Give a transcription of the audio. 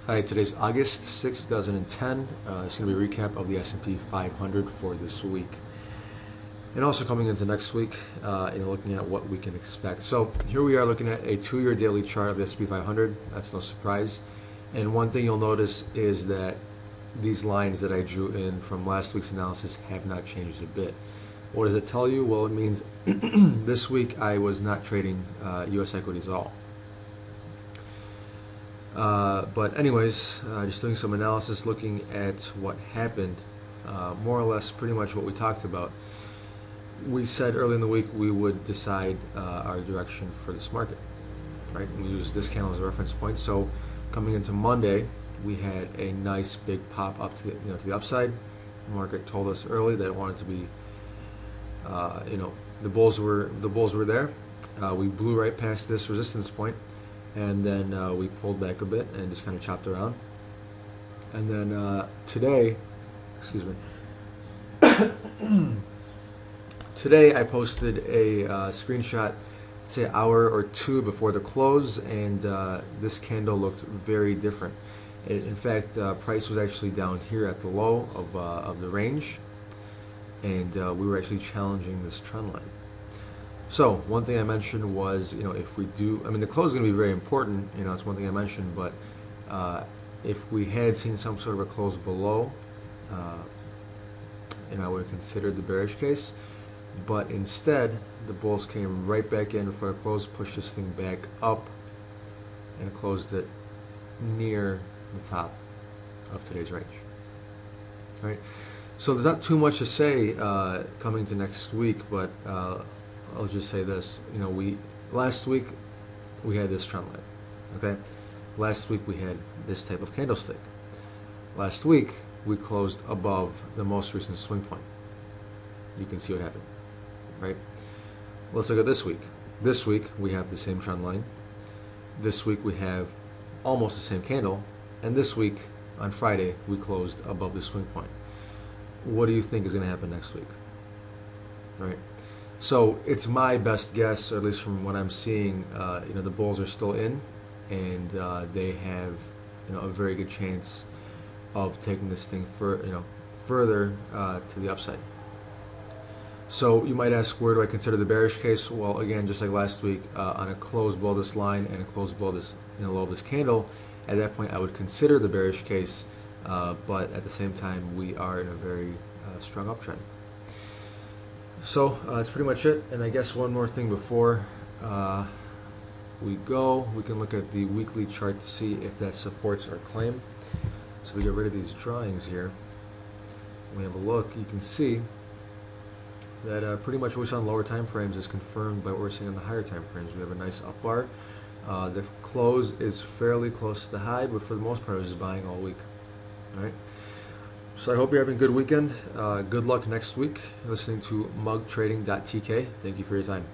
Hi, today's August 6th, 2010. It's going to be a recap of the S&P 500 for this week. And also coming into next week, looking at what we can expect. So here we are looking at a 2-year daily chart of the S&P 500. That's no surprise. And one thing you'll notice is that these lines that I drew in from last week's analysis have not changed a bit. What does it tell you? Well, it means this week I was not trading U.S. equities at all. But anyways, just doing some analysis, looking at what happened, more or less pretty much what we talked about. We said early in the week we would decide our direction for this market, right? And we used this candle as a reference point. So coming into Monday, we had a nice big pop up to to the upside. The market told us early that it wanted to be, the bulls were there. We blew right past this resistance point. And then we pulled back a bit and just kind of chopped around. And then today, today I posted a screenshot, say an hour or two before the close, and this candle looked very different. In fact, price was actually down here at the low of the range, and we were actually challenging this trend line. So one thing I mentioned was, if we do, the close is going to be very important. It's one thing I mentioned, but if we had seen some sort of a close below, I would have considered the bearish case. But instead, the bulls came right back in for a close, pushed this thing back up, and closed it near the top of today's range. All right. So there's not too much to say coming to next week, but I'll just say this. Last week we had this trend line. Okay. Last week we had this type of candlestick. Last week we closed above the most recent swing point. You can see what happened, right? Let's look at this week. This week we have the same trend line. This week we have almost the same candle, and this week on Friday we closed above the swing point. What do you think is going to happen next week? All right. So it's my best guess, or at least from what I'm seeing, the bulls are still in, and they have, a very good chance of taking this thing further to the upside. So you might ask, where do I consider the bearish case? Well, again, just like last week, on a close below this line and a close below this, low of this candle, at that point I would consider the bearish case, but at the same time we are in a very strong uptrend. So that's pretty much it. And I guess one more thing before we can look at the weekly chart to see if that supports our claim. So we get rid of these drawings here. When we have a look, you can see that pretty much what we saw in lower time frames is confirmed by what we're seeing in the higher time frames. We have a nice up bar. The close is fairly close to the high, but for the most part, I was just buying all week. All right. So I hope you're having a good weekend. Good luck next week. Listening to mugtrading.tk. Thank you for your time.